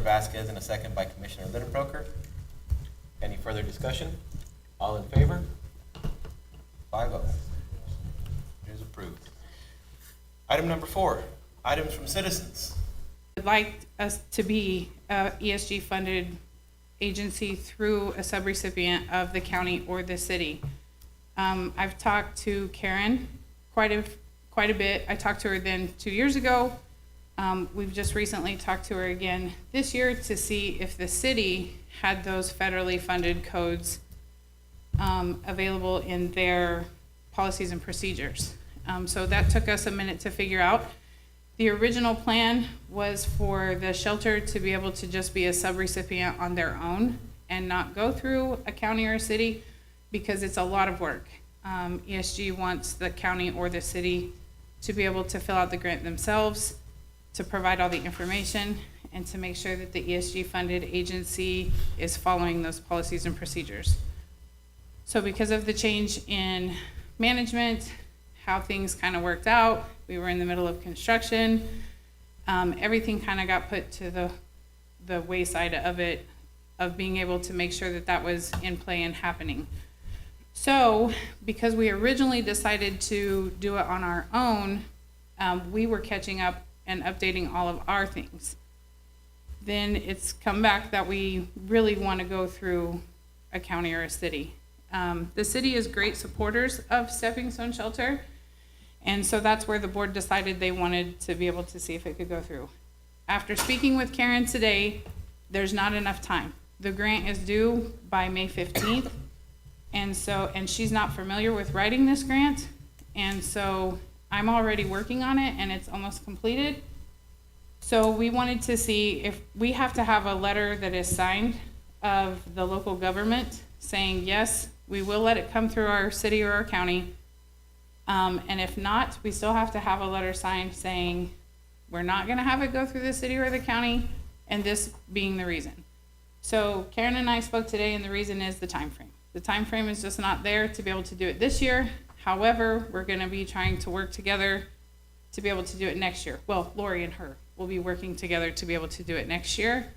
Vasquez and a second by Commissioner Lidenbroker. Any further discussion? All in favor? 5-0. It is approved. Item number 4, items from citizens. I'd like us to be a ESG-funded agency through a subrecipient of the county or the city. I've talked to Karen quite a bit. I talked to her then 2 years ago. We've just recently talked to her again this year to see if the city had those federally funded codes available in their policies and procedures. So that took us a minute to figure out. The original plan was for the shelter to be able to just be a subrecipient on their own and not go through a county or a city because it's a lot of work. ESG wants the county or the city to be able to fill out the grant themselves, to provide all the information, and to make sure that the ESG funded agency is following those policies and procedures. So because of the change in management, how things kind of worked out, we were in the middle of construction, everything kind of got put to the wayside of it, of being able to make sure that that was in play and happening. So because we originally decided to do it on our own, we were catching up and updating all of our things. Then it's come back that we really want to go through a county or a city. The city is great supporters of Stepping Stone Shelter, and so that's where the board decided they wanted to be able to see if it could go through. After speaking with Karen today, there's not enough time. The grant is due by May 15th, and she's not familiar with writing this grant, and so I'm already working on it, and it's almost completed. So we wanted to see if we have to have a letter that is signed of the local government saying, yes, we will let it come through our city or our county. And if not, we still have to have a letter signed saying, we're not gonna have it go through the city or the county, and this being the reason. So Karen and I spoke today, and the reason is the time frame. The time frame is just not there to be able to do it this year. However, we're gonna be trying to work together to be able to do it next year. Well, Lori and her will be working together to be able to do it next year,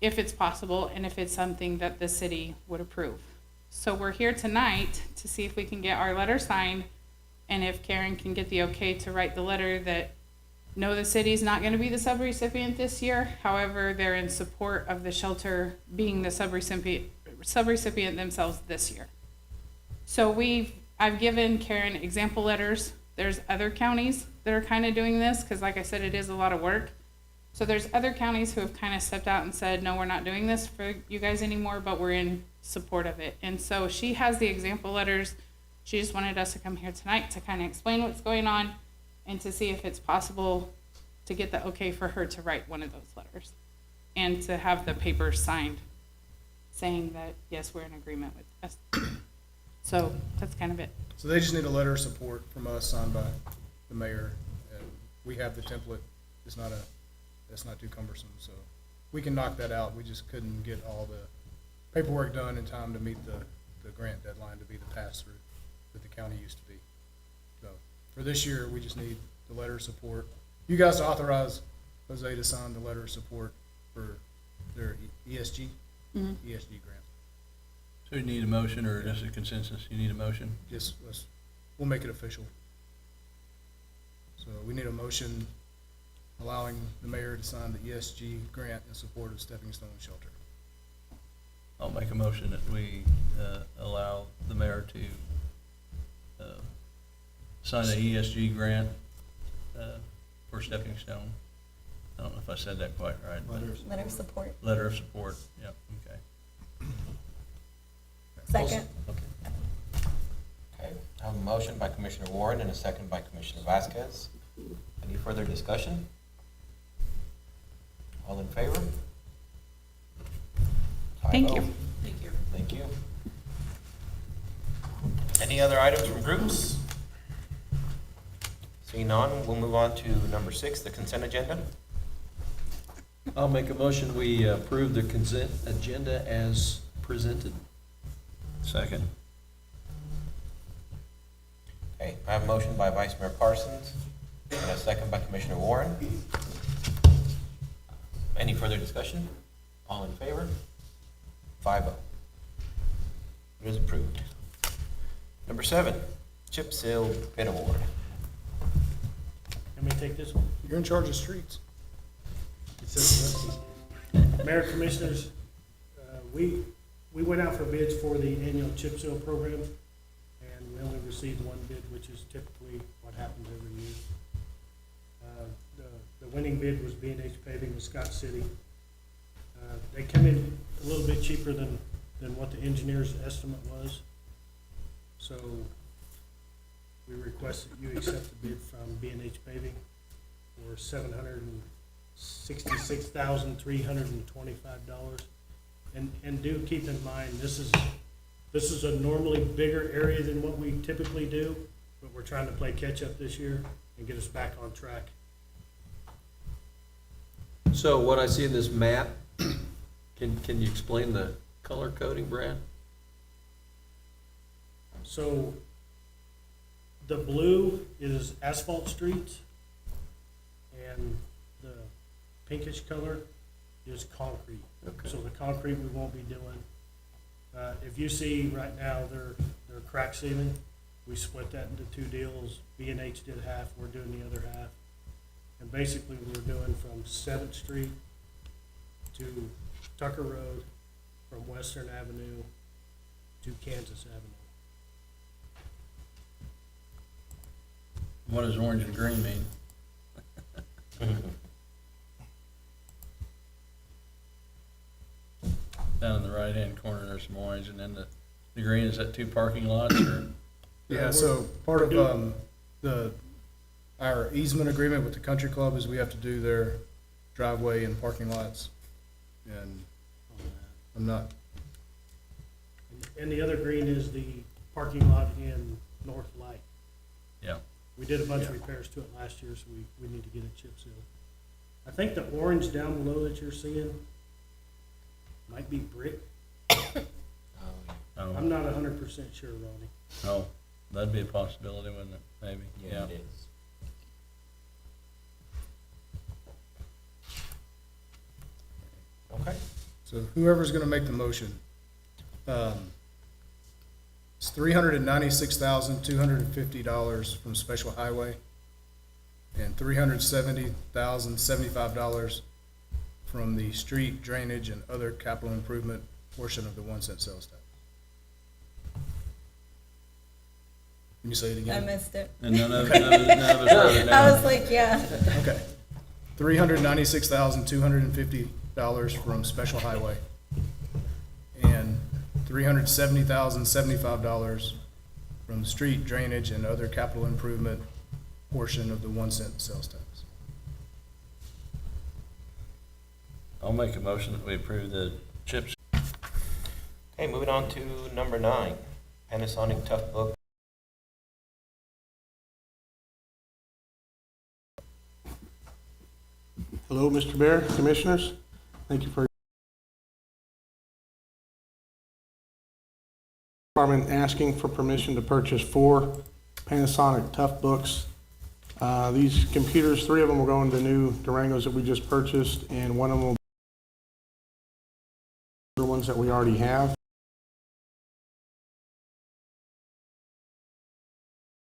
if it's possible and if it's something that the city would approve. So we're here tonight to see if we can get our letter signed, and if Karen can get the okay to write the letter that, no, the city's not gonna be the subrecipient this year. However, they're in support of the shelter being the subrecipient themselves this year. So I've given Karen example letters. There's other counties that are kind of doing this, because like I said, it is a lot of work. So there's other counties who have kind of stepped out and said, no, we're not doing this for you guys anymore, but we're in support of it. And so she has the example letters. She just wanted us to come here tonight to kind of explain what's going on and to see if it's possible to get the okay for her to write one of those letters and to have the paper signed saying that, yes, we're in agreement with us. So that's kind of it. So they just need a letter of support from us signed by the mayor, and we have the template. It's not that's not too cumbersome, so we can knock that out. We just couldn't get all the paperwork done in time to meet the grant deadline to be the pass-through that the county used to be. So for this year, we just need the letter of support. You guys authorize Jose to sign the letter of support for their ESG grant. So you need a motion, or just a consensus? You need a motion? Just we'll make it official. So we need a motion allowing the mayor to sign the ESG grant in support of Stepping Stone Shelter. I'll make a motion that we allow the mayor to sign the ESG grant for Stepping Stone. I don't know if I said that quite right. Letter of support. Letter of support, yeah, okay. Second. Okay, I have a motion by Commissioner Warren and a second by Commissioner Vasquez. Any further discussion? All in favor? Thank you. 5-0. Thank you. Any other items from groups? Seeing none, we'll move on to number 6, the consent agenda. I'll make a motion, we approve the consent agenda as presented. Second. Okay, I have a motion by Vice Mayor Parsons and a second by Commissioner Warren. Any further discussion? All in favor? 5-0. It is approved. Number 7, chip seal bid award. Let me take this one. You're in charge of streets. It says, Mayor, Commissioners, we went out for bids for the annual chip seal program, and we only received one bid, which is typically what happens every year. The winning bid was B&H Paving with Scott City. They come in a little bit cheaper than what the engineer's estimate was. So we request that you accept the bid from B&H Paving for $766,325. And do keep in mind, this is a normally bigger area than what we typically do, but we're trying to play catch up this year and get us back on track. So what I see in this map, can you explain the color coding, Brad? So the blue is asphalt streets, and the pinkish color is concrete. Okay. So the concrete we won't be doing. If you see right now, they're crack sealing. We split that into 2 deals. B&H did half, we're doing the other half. And basically, we're doing from 7th Street to Tucker Road, from Western Avenue to Kansas Avenue. What does orange and green mean? Down in the right-hand corner, there's some orange, and then the green, is that 2 parking lots, or? Yeah, so part of, our easement agreement with the country club is we have to do their driveway and parking lots. And I'm not, And the other green is the parking lot in North Light. Yeah. We did a bunch of Yeah. repairs to it last year, so we need to get it chip sealed. I think the orange down below that you're seeing might be brick. Oh, I'm not 100% sure, Ronnie. Oh, that'd be a possibility, wouldn't it? Maybe, yeah, it is. Okay. so whoever's gonna make the motion, it's $396,250 from Special Highway and $370,075 from the street drainage and other capital improvement portion of the 1-cent sales tax. Can you say it I again? missed it. And none of us wrote it I down. was like, yeah. Okay. $396,250 from Special Highway and $370,075 from the street drainage and other capital improvement portion of the 1-cent sales tax. I'll make a motion that we approve the chips. Okay, moving on to number 9, Panasonic Toughbook. Hello, Mr. Mayor, Commissioners. Thank you for Department asking for permission to purchase 4 Panasonic Toughbooks. These computers, 3 of them will go into new Durangos that we just purchased, and 1 of them will be the ones that we already have.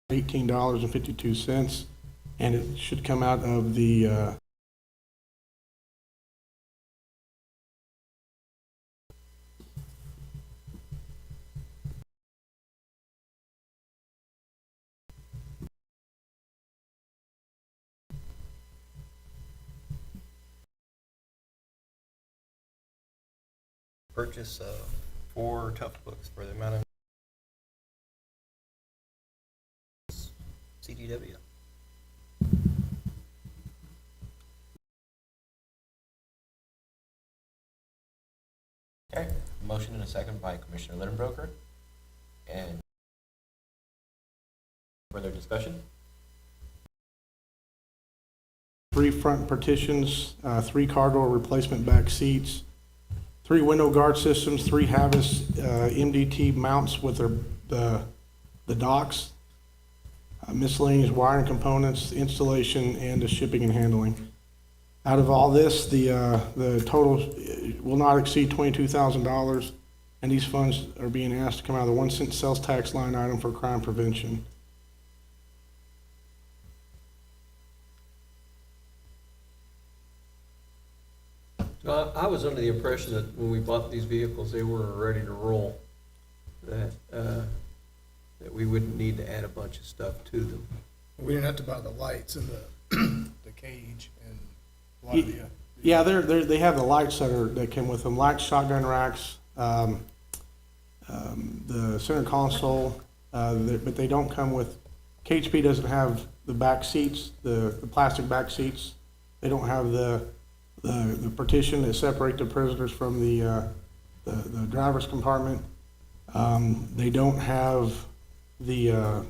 $18.52, and it should come out of the Purchase of 4 Toughbooks for the amount of CDW. Okay, motion and a second by Commissioner Littenbroker. And further discussion? 3 front partitions, 3 car door replacement back seats, 3 window guard systems, 3 Havas MDT mounts with the docks, miscellaneous wiring components, installation, and the shipping and handling. Out of all this, the total will not exceed $22,000, and these funds are being asked to come out of the 1 cent sales tax line item for crime prevention. So I was under the impression that when we bought these vehicles, they were ready to roll, that we wouldn't need to add a bunch of stuff to them. We didn't have to buy the lights and the cage and a lot of the. Yeah, they have the lights that came with them, lights, shotgun racks, the center console, but they don't come with, KHP doesn't have the back seats, the plastic back seats. They don't have the partition that separate the prisoners from the driver's compartment. They don't have the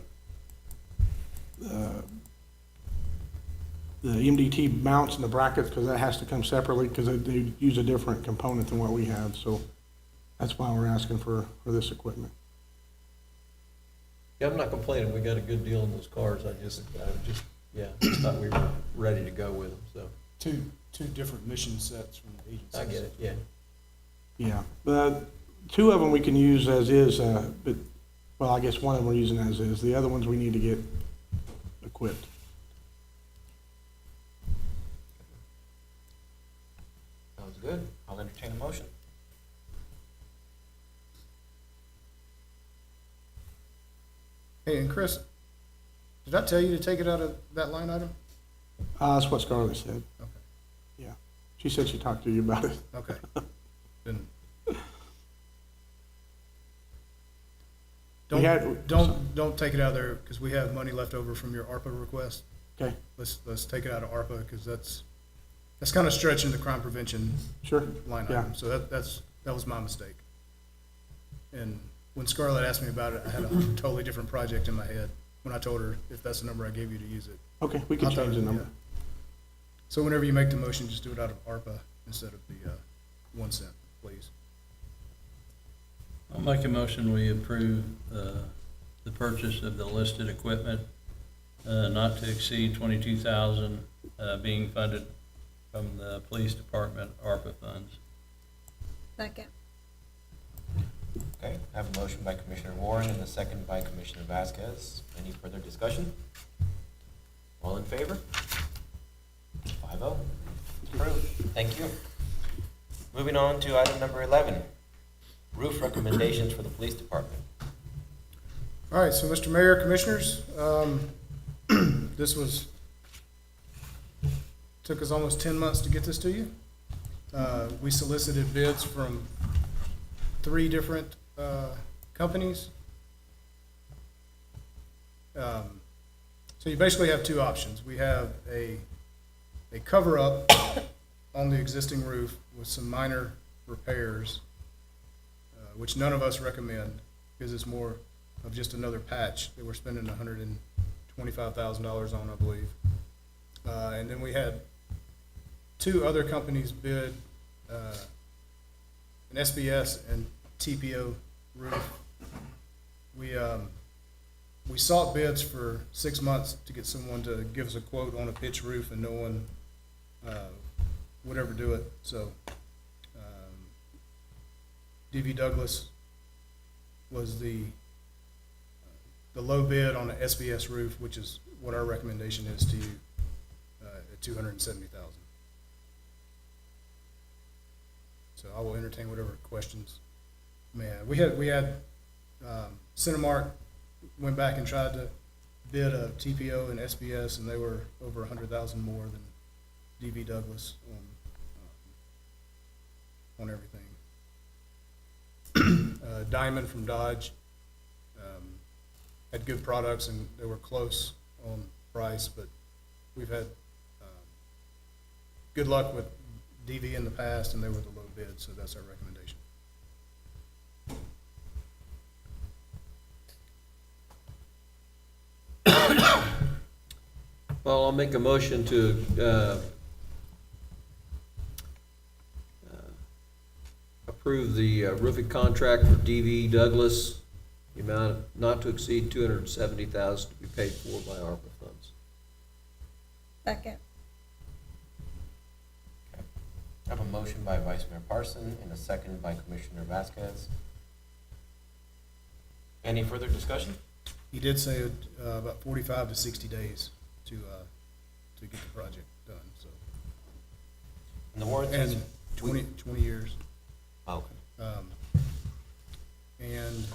MDT mounts and the brackets, because that has to come separately, because they use a different component than what we have. So that's why we're asking for this equipment. Yeah, I'm not complaining, we got a good deal on those cars, I just thought we were ready to go with them, so. Two different mission sets from the agencies. I get it, yeah. Yeah, but 2 of them we can use as is, but, well, I guess one of them we're using as is. The other ones we need to get equipped. Sounds good. I'll entertain a motion. Hey, and Chris, did I tell you to take it out of that line item? That's what Scarlett said. Okay. Yeah, she said she talked to you about it. Okay. Then We had- don't take it out of there, because we have money left over from your ARPA request. Okay, Let's take it out of ARPA, because that's kind of stretching the crime prevention sure. line Yeah. item. So that was my mistake. And when Scarlett asked me about it, I had a totally different project in my head when I told her if that's the number I gave you to use it. Okay, we can I thought change the it- number. yeah. So whenever you make the motion, just do it out of ARPA instead of the 1 cent, please. I'll make a motion, we approve the purchase of the listed equipment not to exceed 22,000 being funded from the police department ARPA funds. Second. Okay, I have a motion by Commissioner Warren and a second by Commissioner Vasquez. Any further discussion? All in favor? 5-0. Approved. Thank you. Moving on to item number 11, roof recommendations for the police department. All right, so Mr. Mayor, Commissioners, this took us almost 10 months to get this to you. We solicited bids from 3 different companies. So you basically have 2 options. We have a cover-up on the existing roof with some minor repairs, which none of us recommend, because it's more of just another patch that we're spending $125,000 on, I believe. And then we had 2 other companies bid an SBS and TPO roof. We sought bids for 6 months to get someone to give us a quote on a pitch roof, and no one would ever do it. So D.V. Douglas was the low bid on the SBS roof, which is what our recommendation is to you, at $270,000. So I will entertain whatever questions. Man, we had Cinemark went back and tried to bid a TPO and SBS, and they were over $100,000 more than D.V. Douglas on everything. Diamond from Dodge had good products, and they were close on price, but we've had good luck with DV in the past, and they were the low bid, so that's our recommendation. Well, I'll make a motion to approve the roofing contract for D.V. Douglas, the amount not to exceed $270,000 to be paid for by ARPA funds. Second. I have a motion by Vice Mayor Parson and a second by Commissioner Vasquez. Any further discussion? He did say about 45 to 60 days to get the project done, so. And the warranties? And 20 years. Okay. And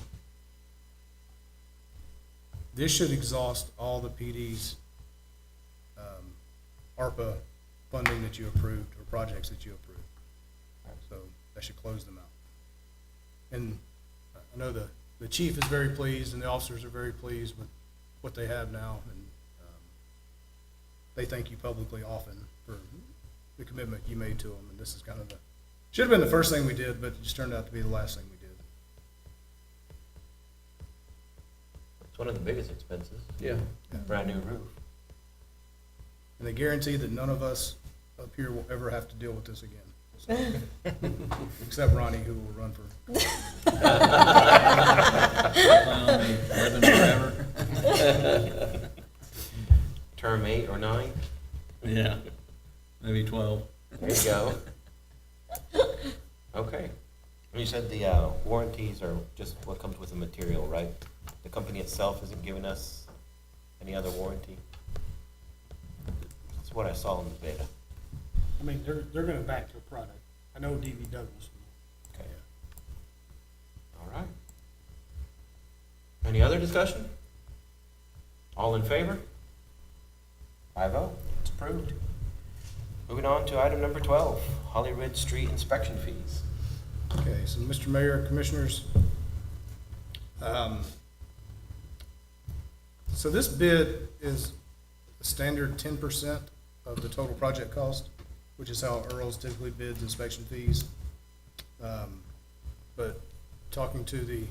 this should exhaust all the PD's ARPA funding that you approved, or projects that you approved. So that should close them out. And I know the chief is very pleased, and the officers are very pleased with what they have now, and they thank you publicly often for the commitment you made to them, and this is kind of should have been the first thing we did, but it just turned out to be the last thing we did. It's one of the biggest expenses, Yeah. brand new roof. And they guarantee that none of us up here will ever have to deal with this again. So, except Ronnie, who will run for. Well, more than forever. Term 8 or 9? Yeah, maybe 12. There you go. Okay. And you said the warranties are just what comes with the material, right? The company itself isn't giving us any other warranty? That's what I saw in the beta. I mean, they're gonna back their product. I know DV Douglas will. Okay. All right. Any other discussion? All in favor? 5-0, it's approved. Moving on to item number 12, Holly Ridge Street inspection fees. Okay, so Mr. Mayor, Commissioners, so this bid is a standard 10% of the total project cost, which is how Earl's typically bids inspection fees. But talking to the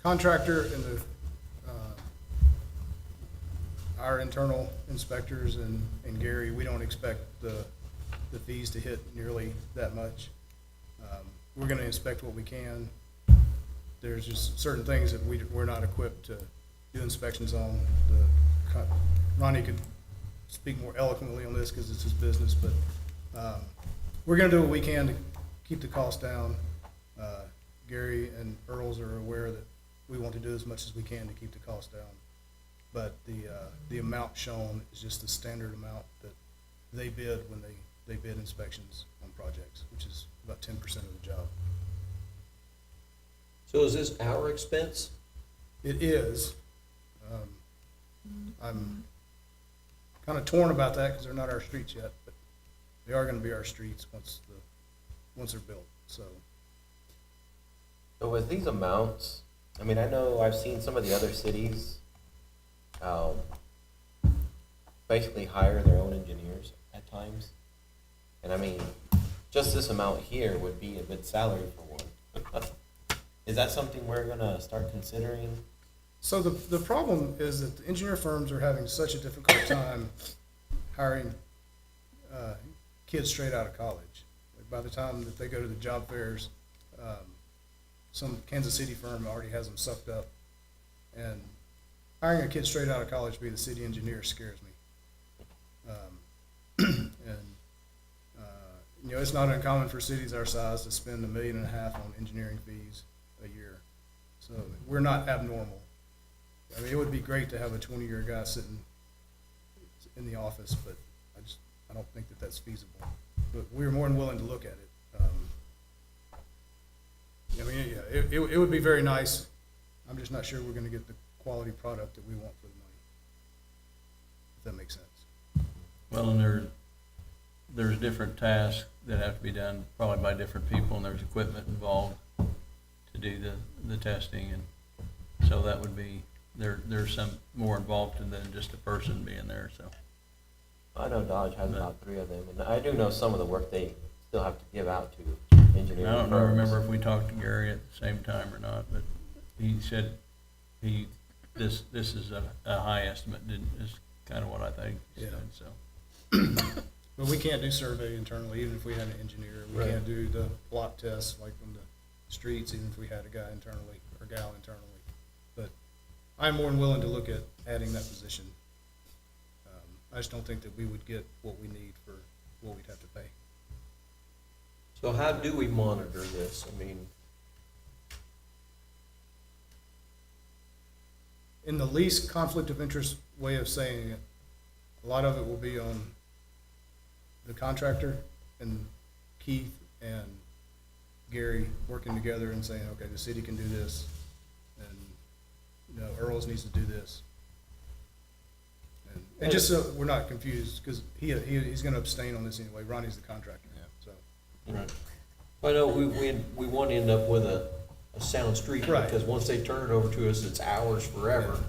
contractor and our internal inspectors and Gary, we don't expect the fees to hit nearly that much. We're gonna inspect what we can. There's just certain things that we're not equipped to do inspections on. Ronnie could speak more eloquently on this because it's his business, but we're gonna do what we can to keep the cost down. Gary and Earls are aware that we want to do as much as we can to keep the cost down. But the amount shown is just the standard amount that they bid when they bid inspections on projects, which is about 10% of the job. So is this our expense? It is. I'm kind of torn about that because they're not our streets yet, but they are going to be our streets once they're built. So So with these amounts, I mean, I know I've seen some of the other cities basically hire their own engineers at times. And I mean, just this amount here would be a good salary for one. Is that something we're gonna start considering? So the problem is that the engineer firms are having such a difficult time hiring kids straight out of college. Like by the time that they go to the job fairs, some Kansas City firm already has them sucked up. And hiring a kid straight out of college to be the city engineer scares me. You know, it's not uncommon for cities our size to spend $1.5 million on engineering fees a year. So we're not abnormal. I mean, it would be great to have a 20-year guy sitting in the office, but I don't think that that's feasible. But we're more than willing to look at it. I mean, yeah, it would be very nice. I'm just not sure we're gonna get the quality product that we want for the money. If that makes sense. Well, and there's different tasks that have to be done probably by different people, and there's equipment involved to do the testing, and so that would be, there's some more involved than just a person being there, so. I know Dodge has about 3 of them, and I do know some of the work they still have to give out to engineering I don't firms. remember if we talked to Gary at the same time or not, but he said this is a high estimate, is kind of what I think he Yeah. said, so. But we can't do survey internally, even if we had an engineer. We Right. can't do the plot tests like on the streets, even if we had a guy internally or gal internally. But I'm more than willing to look at adding that position. I just don't think that we would get what we need for what we'd have to pay. So how do we monitor this? I mean, In the least conflict of interest way of saying it, a lot of it will be on the contractor and Keith and Gary working together and saying, okay, the city can do this, and, you know, Earl's needs to do this. And just so we're not confused, because he's gonna abstain on this anyway, Ronnie's the contractor, so. right. I know we want to end up with a sound street, Right. because once they turn it over to us, it's ours forever.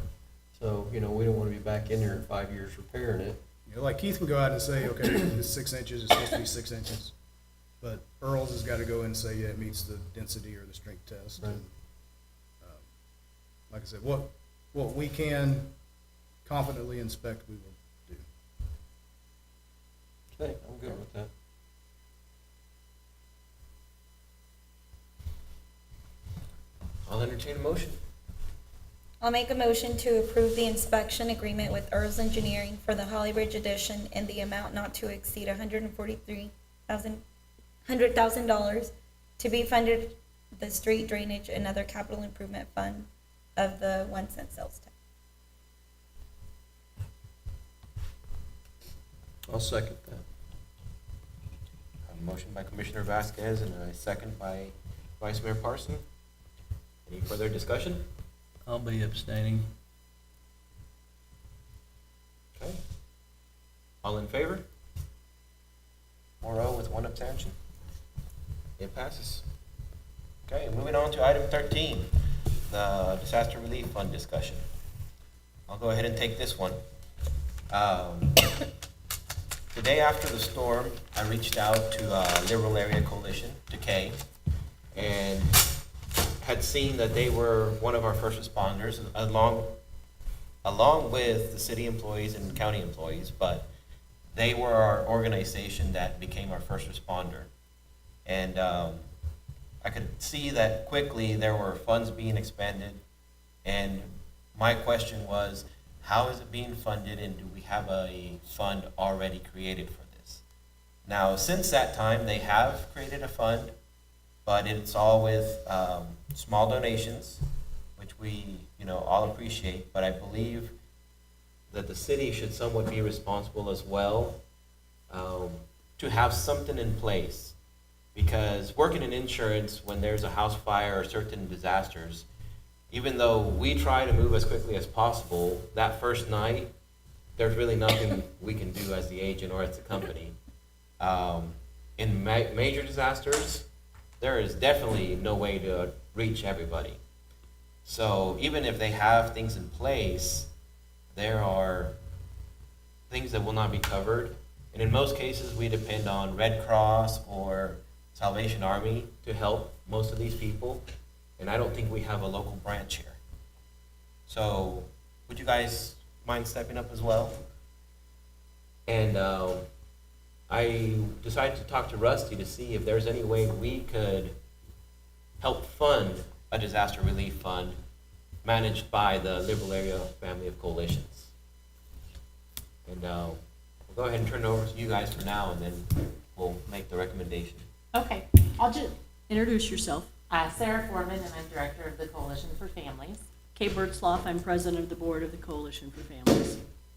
So, you know, we don't want to be back in there in 5 years repairing it. You know, like Keith would go out and say, okay, it's 6 inches, it's supposed to be 6 inches. But Earl's has got to go in and say, yeah, it meets the density or the strength test. Right. And, like I said, what we can confidently inspect, we will do. Okay, I'm good with that. I'll entertain a motion. I'll make a motion to approve the inspection agreement with Earls Engineering for the Holly Bridge addition in the amount not to exceed $100,000 to be funded the street drainage and other capital improvement fund of the 1 cent sales tax. I'll second that. A motion by Commissioner Vasquez and a second by Vice Mayor Parson. Any further discussion? I'll be abstaining. Okay. All in favor? 4-0 with one abstention. It passes. Okay, moving on to item 13, the disaster relief fund discussion. I'll go ahead and take this one. The day after the storm, I reached out to Liberal Area Coalition, to Kay, and had seen that they were one of our first responders, along with the city employees and county employees, but they were our organization that became our first responder. And I could see that quickly there were funds being expended, and my question was, how is it being funded, and do we have a fund already created for this? Now, since that time, they have created a fund, but it's all with small donations, which we, all appreciate. But I believe that the city should somewhat be responsible as well to have something in place. Because working in insurance, when there's a house fire or certain disasters, even though we try to move as quickly as possible, that first night, there's really nothing we can do as the agent or as the company. In major disasters, there is definitely no way to reach everybody. So even if they have things in place, there are things that will not be covered. And in most cases, we depend on Red Cross or Salvation Army to help most of these people. And I don't think we have a local branch here. So would you guys mind stepping up as well? And I decided to talk to Rusty to see if there's any way we could help fund a disaster relief fund managed by the Liberal Area Family of Coalitions. And we'll go ahead and turn it over to you guys for now, and then we'll make the recommendation. Okay, I'll just introduce yourself. Sarah Foreman, and I'm Director of the Coalition for Families. Kay Bertzloff, I'm President of the Board of the Coalition for Families.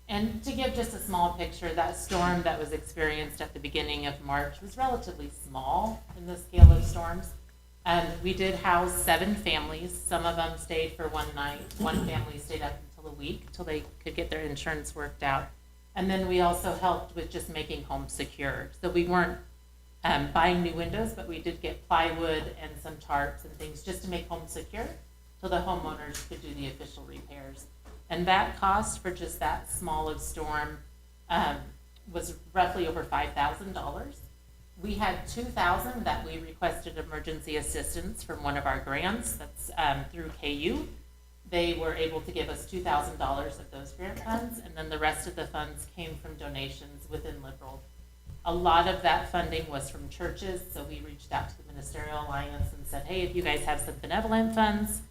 And to give just a small picture, that storm that was experienced at the beginning of March was relatively small in the scale of storms. We did house 7 families. Some of them stayed for one night. One family stayed up until a week, till they could get their insurance worked out. And then we also helped with just making homes secure. So we weren't buying new windows, but we did get plywood and some tarps and things just to make homes secure so the homeowners could do the official repairs. And that cost for just that small of storm was roughly over $5,000. We had $2,000 that we requested emergency assistance from one of our grants, that's through KU. They were able to give us $2,000 of those grant funds, and then the rest of the funds came from donations within Liberal. A lot of that funding was from churches, so we reached out to the Ministerial Alliance and said, hey, if you guys have some benevolent funds,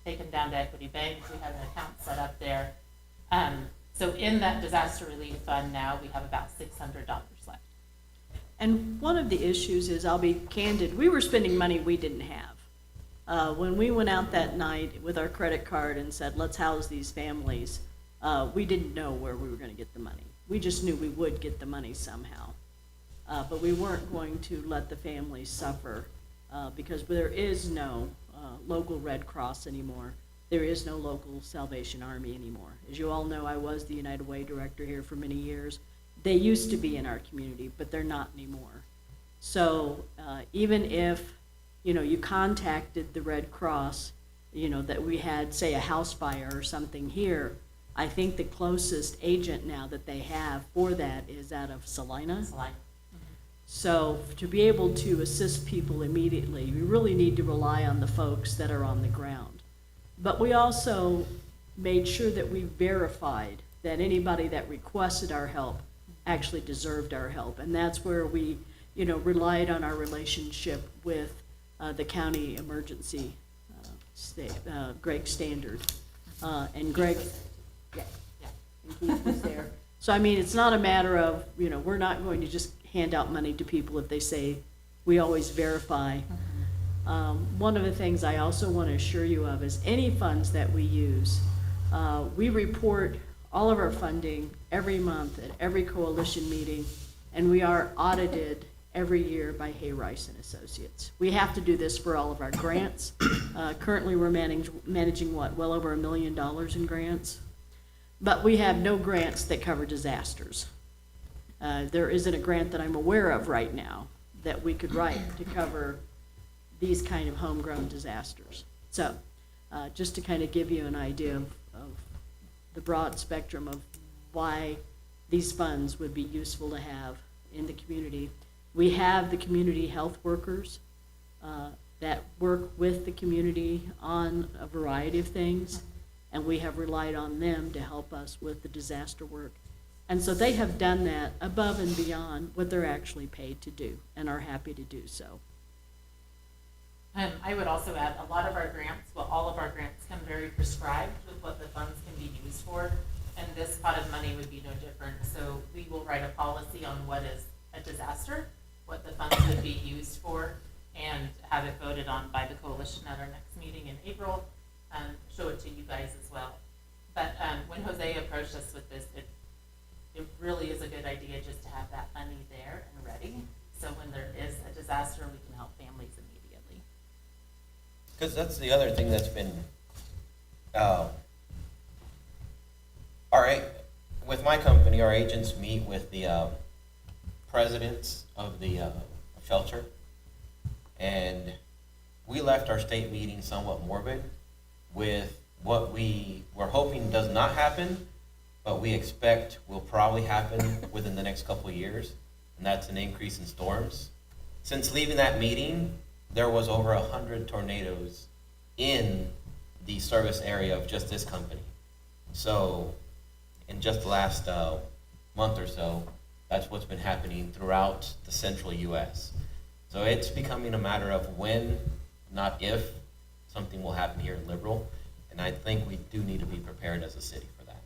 take them down to Equity Bank. We have an account set up there. So in that disaster relief fund now, we have about $600 left. And one of the issues is, I'll be candid, we were spending money we didn't have. When we went out that night with our credit card and said, let's house these families, we didn't know where we were gonna get the money. We just knew we would get the money somehow. But we weren't going to let the families suffer, because there is no local Red Cross anymore. There is no local Salvation Army anymore. As you all know, I was the United Way director here for many years. They used to be in our community, but they're not anymore. So even if, you contacted the Red Cross, that we had, say, a house fire or something here, I think the closest agent now that they have for that is out of Salina. It's like, So to be able to assist people immediately, we really need to rely on the folks that are on the ground. But we also made sure that we verified that anybody that requested our help actually deserved our help. And that's where we, relied on our relationship with the county emergency, Greg Standard. And Greg, yeah, and Keith was there. So, I mean, it's not a matter of, we're not going to just hand out money to people if they say, we always verify. One of the things I also want to assure you of is any funds that we use, we report all of our funding every month at every coalition meeting, and we are audited every year by Hay Rice and Associates. We have to do this for all of our grants. Currently, we're managing what, well over $1 million in grants? But we have no grants that cover disasters. There isn't a grant that I'm aware of right now that we could write to cover these kind of homegrown disasters. So, just to kind of give you an idea of the broad spectrum of why these funds would be useful to have in the community. We have the community health workers that work with the community on a variety of things, and we have relied on them to help us with the disaster work. And so they have done that above and beyond what they're actually paid to do, and are happy to do so. I would also add, a lot of our grants, well, all of our grants come very prescribed with what the funds can be used for, and this pot of money would be no different. So we will write a policy on what is a disaster, what the funds would be used for, and have it voted on by the coalition at our next meeting in April, and show it to you guys as well. But when Jose approached us with this, it really is a good idea just to have that money there and ready, so when there is a disaster, we can help families immediately. Because that's the other thing that's been, all right, with my company, our agents meet with the presidents of the shelter, and we left our state meeting somewhat morbid with what we were hoping does not happen, but we expect will probably happen within the next couple of years, and that's an increase in storms. Since leaving that meeting, there was over 100 tornadoes in the service area of just this company. So in just the last month or so, that's what's been happening throughout the central US. So it's becoming a matter of when, not if, something will happen here in Liberal. And I think we do need to be prepared as a city for that.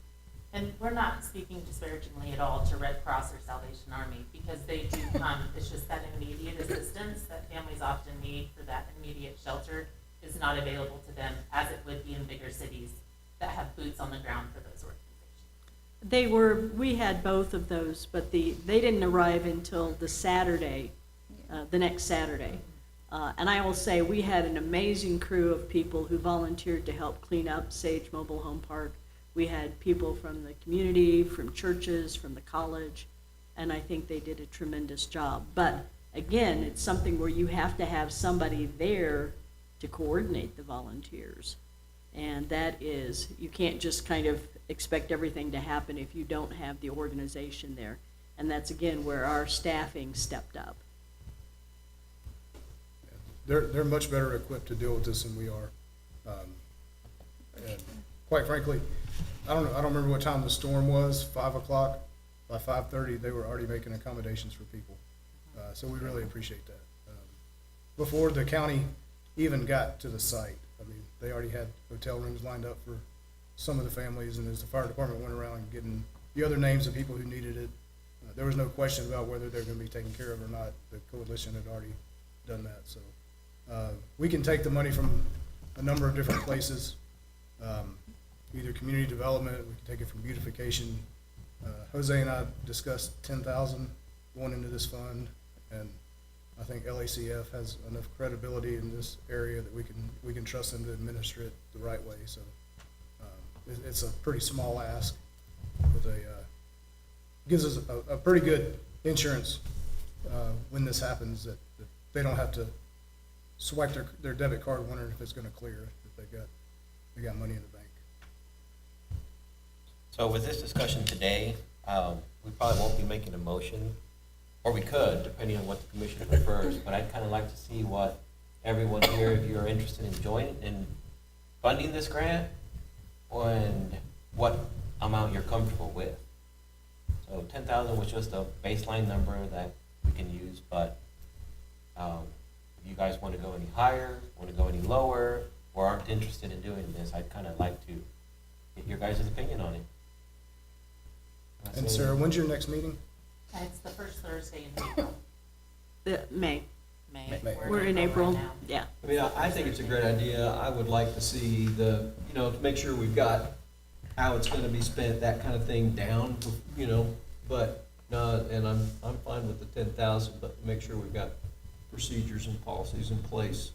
And we're not speaking disparagingly at all to Red Cross or Salvation Army, because they do come. It's just that immediate assistance that families often need for that immediate shelter is not available to them as it would be in bigger cities that have boots on the ground for those organizations. We had both of those, but they didn't arrive until the Saturday, the next Saturday. And I will say, we had an amazing crew of people who volunteered to help clean up Sage Mobile Home Park. We had people from the community, from churches, from the college, and I think they did a tremendous job. But again, it's something where you have to have somebody there to coordinate the volunteers. And that is, you can't just kind of expect everything to happen if you don't have the organization there. And that's, again, where our staffing stepped up. They're much better equipped to deal with this than we are. And quite frankly, I don't remember what time the storm was, 5 o'clock. By 5:30, they were already making accommodations for people. So we really appreciate that. Before the county even got to the site, I mean, they already had hotel rooms lined up for some of the families, and as the fire department went around getting the other names of people who needed it, There was no question about whether they're gonna be taken care of or not. The coalition had already done that, so. We can take the money from a number of different places, either community development, we can take it from beautification. Jose and I discussed 10,000 going into this fund, and I think LACF has enough credibility in this area that we can trust them to administer it the right way, so. It's a pretty small ask with gives us a pretty good insurance, when this happens, that they don't have to swipe their debit card wondering if it's gonna clear, that they got money in the bank. So with this discussion today, we probably won't be making a motion, or we could, depending on what the commission prefers, but I'd kind of like to see what everyone here, if you're interested in joining, in funding this grant, and what amount you're comfortable with. So 10,000 was just a baseline number that we can use, but if you guys want to go any higher, want to go any lower, or aren't interested in doing this, I'd kind of like to get your guys' opinion on it. And Sarah, when's your next meeting? It's the first Thursday in April, May. May. We're in April, right now. yeah. I mean, I think it's a great idea. I would like to see to make sure we've got how it's gonna be spent, that kind of thing down, but, and I'm fine with the 10,000, but make sure we've got procedures and policies in place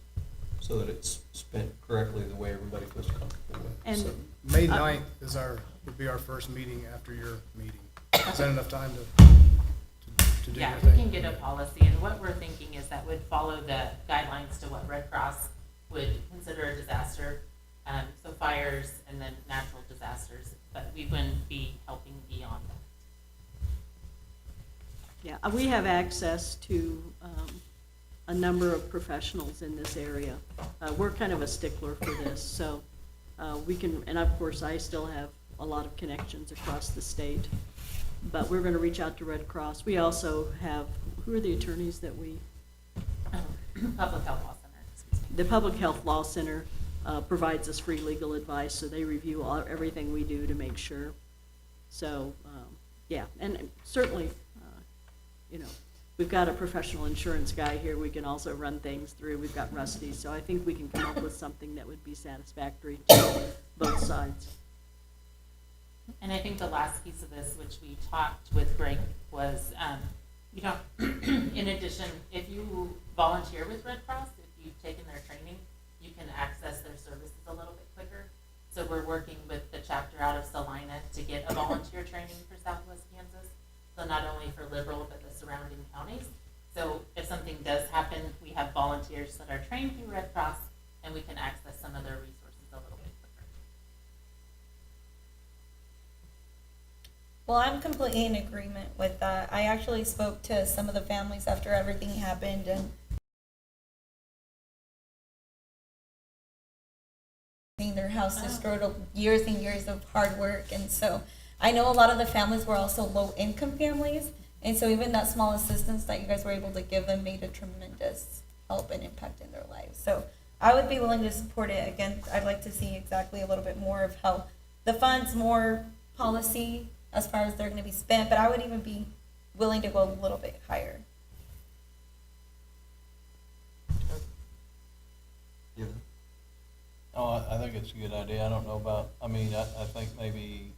so that it's spent correctly the way everybody feels comfortable with. And So May 9th would be our first meeting after your meeting. Is that enough time to do Yeah, your we thing? can get a policy, and what we're thinking is that would follow the guidelines to what Red Cross would consider a disaster, so fires and then natural disasters, but we wouldn't be helping beyond that. Yeah, we have access to a number of professionals in this area. We're kind of a stickler for this, so we can, and of course, I still have a lot of connections across the state, but we're gonna reach out to Red Cross. We also have, who are the attorneys that we, Public Health Law Center, excuse me. the Public Health Law Center provides us free legal advice, so they review everything we do to make sure. So, yeah, and certainly, we've got a professional insurance guy here we can also run things through. We've got Rusty, so I think we can come up with something that would be satisfactory to both sides. And I think the last piece of this, which we talked with Greg, was, in addition, if you volunteer with Red Cross, if you've taken their training, you can access their services a little bit quicker. So we're working with the chapter out of Salina to get a volunteer training for Southwest Kansas. So not only for Liberal, but the surrounding counties. So if something does happen, we have volunteers that are trained through Red Cross, and we can access some of their resources a little bit quicker. Well, I'm completely in agreement with that. I actually spoke to some of the families after everything happened, and seeing their house destroyed, years and years of hard work. And so I know a lot of the families were also low-income families, and so even that small assistance that you guys were able to give them made a tremendous help and impact in their lives. So I would be willing to support it. Again, I'd like to see exactly a little bit more of how the funds, more policy as far as they're going to be spent, but I would even be willing to go a little bit higher. Oh, I think it's a good idea. I don't know about, I think maybe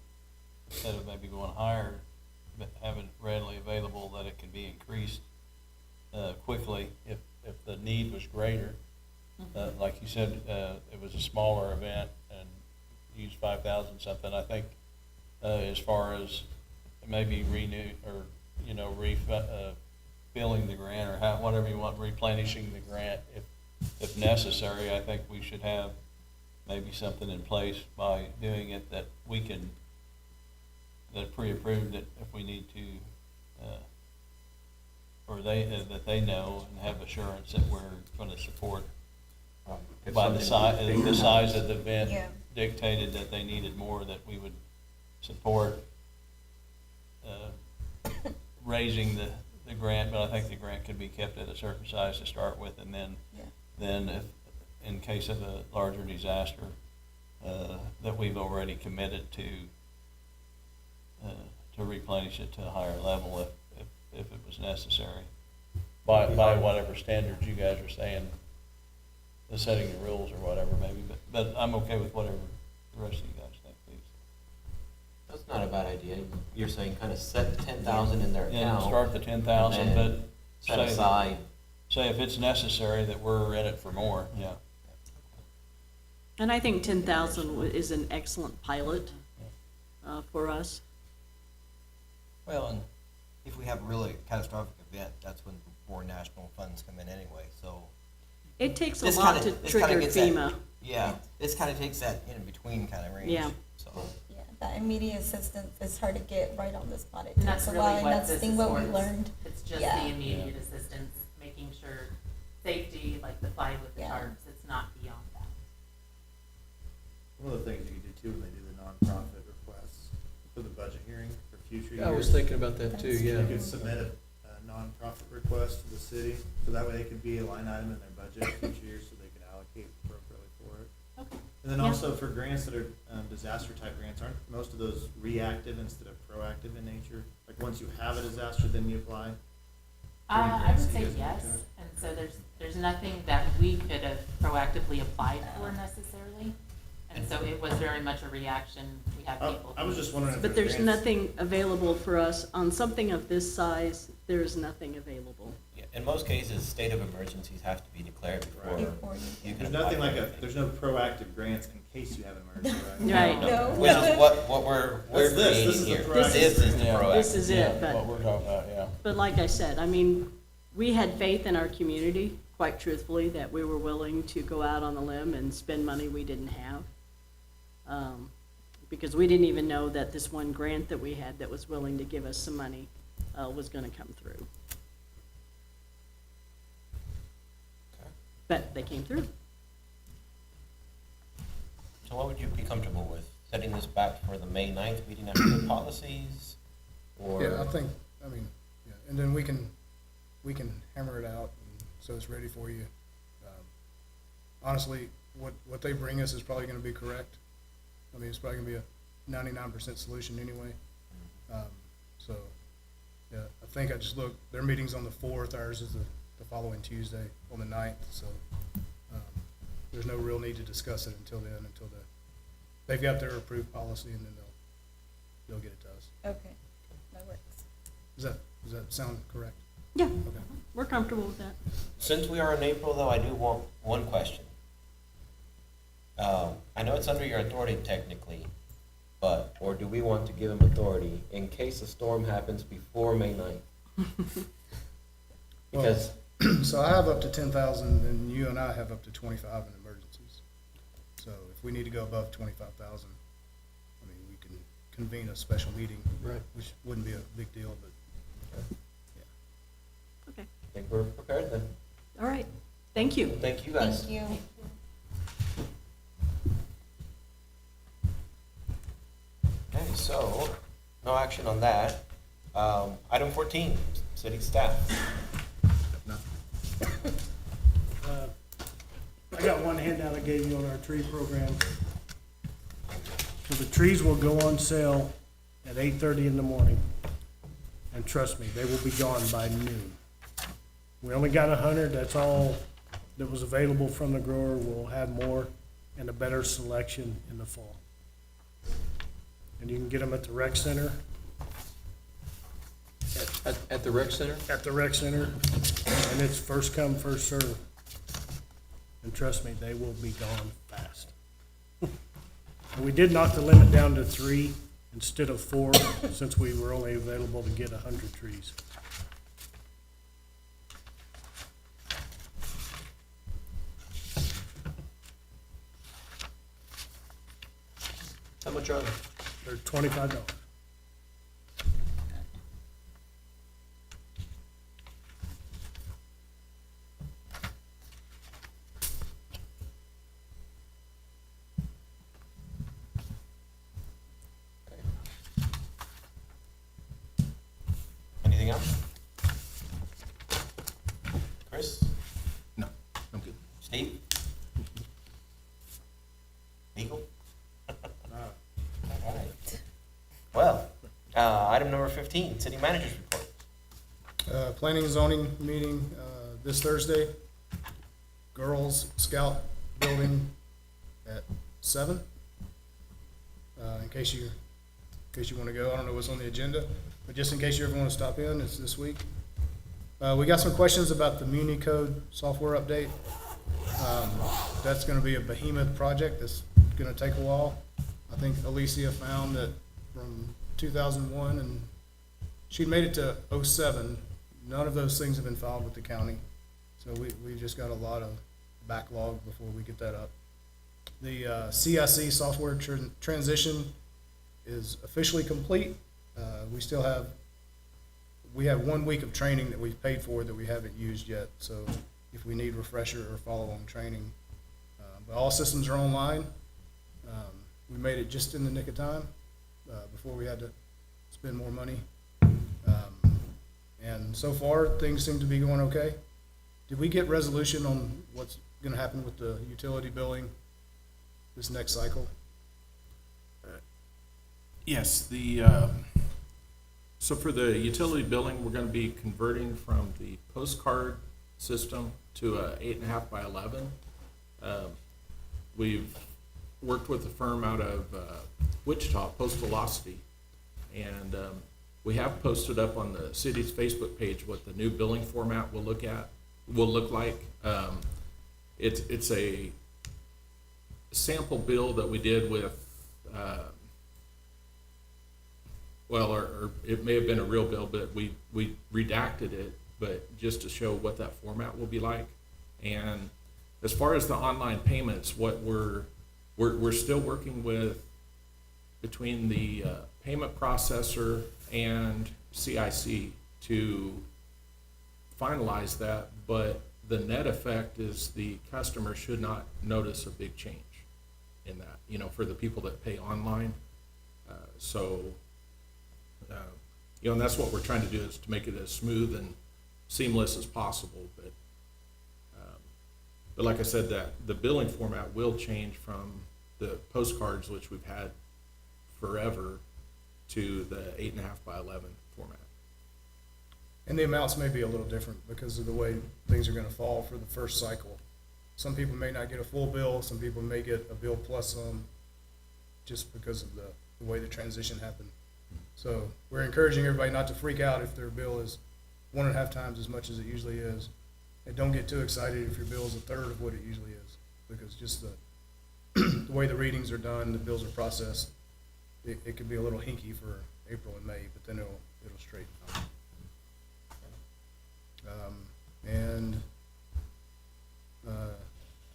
instead of maybe going higher, but having it readily available that it can be increased quickly if the need was greater. Like you said, it was a smaller event and used 5,000 something. I think as far as maybe filling the grant or whatever you want, replenishing the grant if necessary, I think we should have maybe something in place by doing it that we can, that pre-approved it if we need to, or that they know and have assurance that we're going to support. If By the size of the event Yeah. dictated that they needed more, that we would support raising the grant, but I think the grant could be kept at a certain size to start with, and then if in case of a larger disaster, that we've already committed to replenish it to a higher level if it was necessary. By whatever standards you guys are saying, the setting the rules or whatever maybe, but I'm okay with whatever the rest of you guys think, please. That's not a bad idea. You're saying kind of set 10,000 in their Yeah, account. start the 10,000, but and set aside. say if it's necessary that we're in it for more, yeah. And I think 10,000 is an excellent pilot for us. Well, and if we have really a catastrophic event, that's when more national funds come in anyway, so. It takes a This lot kinda- to this kinda trigger gets that- FEMA. Yeah, this kind of takes that in between kind of range. Yeah. So, Yeah, that immediate assistance is hard to get right on the spot. It And that's takes a really while, and what that's the this thing is what for. we learned. It's just Yeah. the immediate assistance, making sure safety, like the fight with the Yeah. tarps, it's not beyond that. One of the things you can do too, when they do the nonprofit requests for the budget hearing for future years. I was thinking about that too, yeah. You could submit a nonprofit request to the city, so that way it could be a line item in their budget for future years, so they can allocate appropriately for it. Okay. And then Yeah. also for grants that are, disaster type grants, aren't most of those reactive instead of proactive in nature? Like, once you have a disaster, then you apply? I grants would that you say guys yes, looked and so there's nothing that we could have proactively applied for necessarily. And so it was very much a reaction, we have people. I was just wondering if But there's grants- nothing available for us, on something of this size, there's nothing available. Yeah, in most cases, state of emergencies have to be declared before Right. Before you- you can There's apply nothing for like anything. there's no proactive grants in case you have an emergency, right? Right. No. Which is what we're That's this. This creating is the here. proactive This is the Yeah. proactive. This is it, Yeah, but. what we're talking about, yeah. But like I said, I mean, we had faith in our community, quite truthfully, that we were willing to go out on a limb and spend money we didn't have. Because we didn't even know that this one grant that we had that was willing to give us some money was gonna come through. Okay. But they came through. So what would you be comfortable with? Setting this back for the May 9th meeting after the policies? Or? Yeah, I mean, yeah, and then we can hammer it out, and so it's ready for you. Honestly, what they bring us is probably gonna be correct. I mean, it's probably gonna be a 99% solution anyway. So, yeah, I think I just looked, their meeting's on the 4th, ours is the following Tuesday on the 9th, so, there's no real need to discuss it until then, they've got their approved policy, and then they'll get it to us. Okay, that works. Does that sound correct? Yeah, Okay. we're comfortable with that. Since we are in April, though, I do want one question. I know it's under your authority technically, but, or do we want to give them authority in case a storm happens before May 9th? Because, So I have up to 10,000, and you and I have up to 25 in emergencies. So if we need to go above 25,000, I mean, we can convene a special meeting. Right. Which wouldn't be a big deal, but, Okay, I think we're prepared then. all right, thank you. Thank you guys. Thank you. Okay, so, no action on that. Item 14, city staff. I got one handout I gave you on our tree program. So the trees will go on sale at 8:30 in the morning. And trust me, they will be gone by noon. We only got 100, that's all that was available from the grower. We'll have more and a better selection in the fall. And you can get them at the rec center, At the rec center? and it's first come, first served. And trust me, they will be gone fast. And we did knock the limit down to 3 instead of 4, since we were only available to get 100 trees. How much are they? They're $25. Anything else? Chris? no, I'm good. Steve? Legal? All right. Well, item number 15, city manager's report. Planning and zoning meeting, this Thursday. Girls Scout Building at 7. In case you want to go, I don't know what's on the agenda, but just in case you ever want to stop in, it's this week. We got some questions about the Muni Code software update. That's going to be a behemoth project that's going to take a while. I think Alicia found that from 2001, and she made it to 07. None of those things have been filed with the county. So we've just got a lot of backlog before we get that up. The CIC software transition is officially complete. We have 1 week of training that we've paid for that we haven't used yet. So if we need refresher or follow-on training, but all systems are online. We made it just in the nick of time before we had to spend more money. And so far, things seem to be going okay. Did we get resolution on what's going to happen with the utility billing this next cycle? Yes, so for the utility billing, we're gonna be converting from the postcard system to a 8.5 by 11. We've worked with a firm out of Wichita, Post Velocity, and we have posted up on the city's Facebook page what the new billing format will look like. It's a sample bill that we did with, or it may have been a real bill, but we redacted it, but just to show what that format will be like. And as far as the online payments, what we're still working with between the payment processor and CIC to finalize that, but the net effect is the customer should not notice a big change in that, for the people that pay online. And that's what we're trying to do, is to make it as smooth and seamless as possible. But like I said, that the billing format will change from the postcards, which we've had forever, to the 8.5 by 11 format. And the amounts may be a little different because of the way things are going to fall for the first cycle. Some people may not get a full bill. Some people may get a bill plus some, just because of the way the transition happened. So we're encouraging everybody not to freak out if their bill is 1.5 times as much as it usually is. And don't get too excited if your bill is 1/3 of what it usually is, because just the way the readings are done, the bills are processed, it could be a little hinky for April and May, but then it'll straighten out. And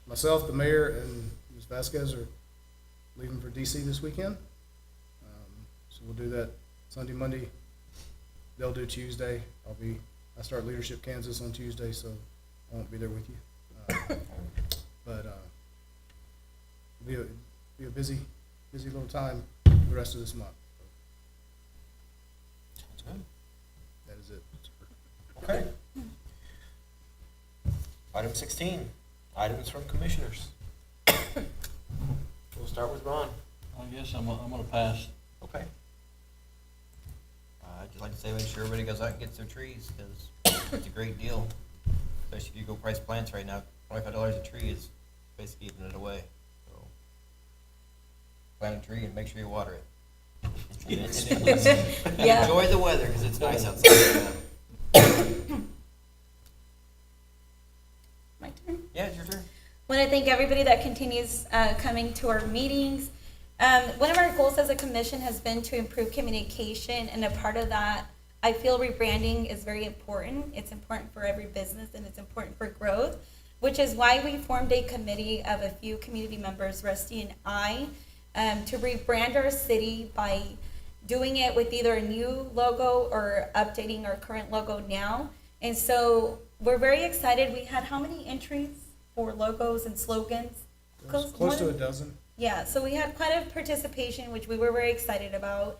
myself, the mayor, and Ms. Vasquez are leaving for DC this weekend. So we'll do that Sunday, Monday. They'll do Tuesday. I start Leadership Kansas on Tuesday, so I won't be there with you. But it'll be a busy little time the rest of this month. Sounds good. That is it. Okay. Item 16, items from commissioners. We'll start with Ron. I guess I'm gonna pass. Okay. I'd just like to say, make sure everybody goes out and gets their trees, because it's a great deal. Especially if you go price plants right now, $25 a tree is basically giving it away. So plant a tree and make sure you water it. And Yeah. enjoy the weather, because it's nice outside right now. My turn. Yeah, it's your turn. Want to thank everybody that continues coming to our meetings. One of our goals as a commission has been to improve communication, and a part of that, I feel rebranding is very important. It's important for every business, and it's important for growth, which is why we formed a committee of a few community members, Rusty and I, to rebrand our city by doing it with either a new logo or updating our current logo now. And so we're very excited. We had how many entries for logos and slogans? Close to a dozen. Yeah, so we had quite a participation, which we were very excited about.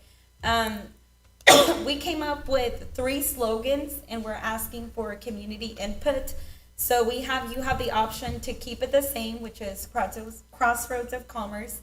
We came up with 3 slogans, and we're asking for community input. So you have the option to keep it the same, which is Crossroads of Commerce.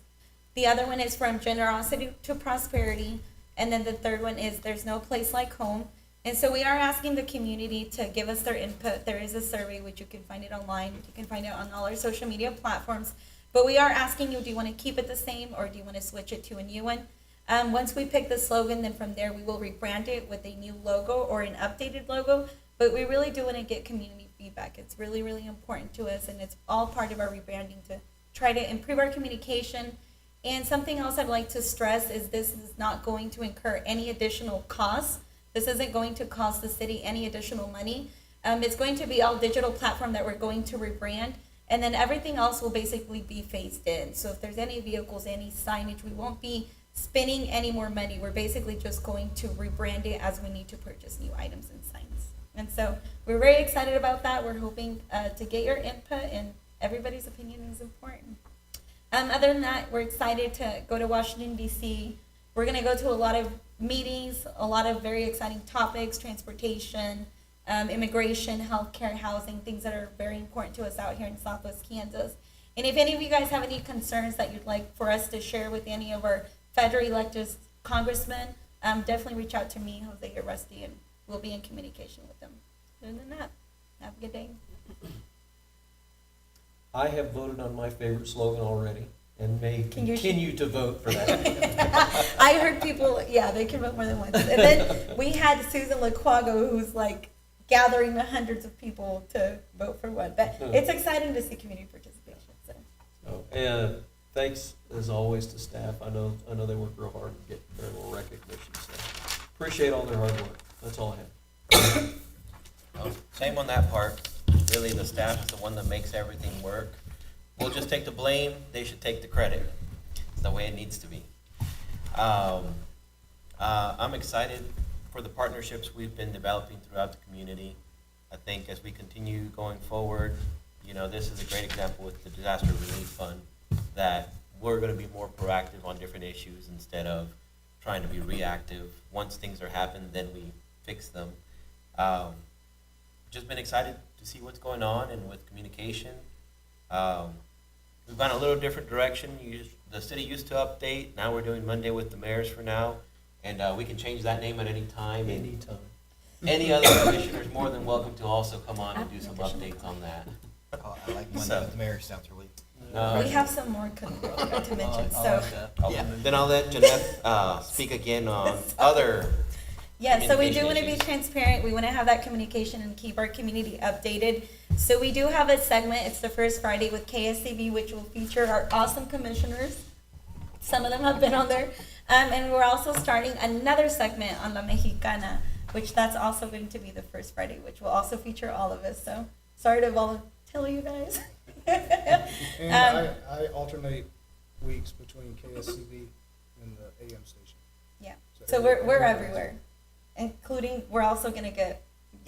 The other one is from generosity to prosperity. And then the third one is there's no place like home. And so we are asking the community to give us their input. There is a survey, which you can find it online. You can find it on all our social media platforms. But we are asking you, do you want to keep it the same or do you want to switch it to a new one? Once we pick the slogan, then from there we will rebrand it with a new logo or an updated logo. But we really do want to get community feedback. It's really, really important to us, and it's all part of our rebranding to try to improve our communication. And something else I'd like to stress is this is not going to incur any additional costs. This isn't going to cost the city any additional money. It's going to be all digital platform that we're going to rebrand, and then everything else will basically be phased in. So if there's any vehicles, any signage, we won't be spending any more money. We're basically just going to rebrand it as we need to purchase new items and signs. And so we're very excited about that. We're hoping to get your input, and everybody's opinion is important. Other than that, we're excited to go to Washington, D.C. We're going to go to a lot of meetings, a lot of very exciting topics, transportation, immigration, healthcare, housing, things that are very important to us out here in Southwest Kansas. And if any of you guys have any concerns that you'd like for us to share with any of our federally elected congressmen, definitely reach out to me, Jose or Rusty, and we'll be in communication with them. Other than that, have a good day. I have voted on my favorite slogan already and may Can you- continue to vote for that. I heard people, yeah, they can vote more than once. And then we had Susan Laquago, who's like gathering the hundreds of people to vote for one. But it's exciting to see community participation. So. And thanks, as always, to staff. I know they work real hard to get very little recognition, so appreciate all their hard work. That's all I have. Same on that part. Really, the staff is the one that makes everything work. We'll just take the blame, they should take the credit. It's the way it needs to be. I'm excited for the partnerships we've been developing throughout the community. I think as we continue going forward, this is a great example with the Disaster Relief Fund, that we're gonna be more proactive on different issues instead of trying to be reactive. Once things are happened, then we fix them. Just been excited to see what's going on and with communication. We've gone a little different direction. The city used to update, now we're doing Monday with the mayors for now, and we can change that name at any time. And Anytime. any other commissioner is more than welcome to also come on and do some updates on that. Oh, I like Monday So- with the mayor, sounds really. We have some more to mention. So. Then I'll let Jeanette speak again on other. Yeah, so we do communication want to be issues. transparent. We want to have that communication and keep our community updated. So we do have a segment. It's the first Friday with KSCB, which will feature our awesome commissioners. Some of them have been on there. And we're also starting another segment on La Mexicana, which that's also going to be the first Friday, which will also feature all of us. So sorry to tell you guys. And I alternate weeks between KSCB and the AM station. Yeah. So we're everywhere, including, we're also going to get,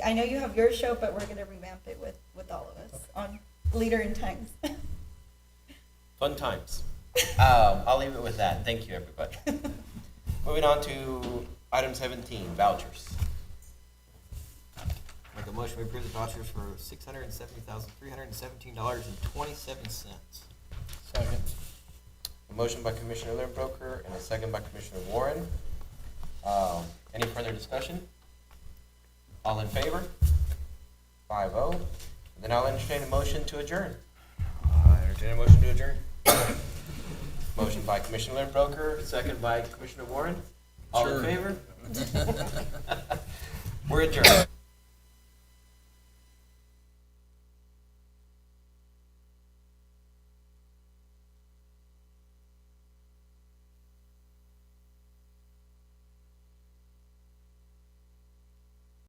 I know you have your show, but we're going to revamp it with all of us on Leader in Times. Fun times. I'll leave it with that. Thank you, everybody. Moving on to item 17, vouchers. Make a motion to approve the vouchers for $670,317.27. Second. A motion by Commissioner Lindbroker and a second by Commissioner Warren. Any further discussion? All in favor? 5-0. Then I'll entertain a motion to adjourn. Entertain a motion to adjourn. Motion by Commissioner Lindbroker, second by Commissioner Warren. All in Sure. favor? We're adjourned.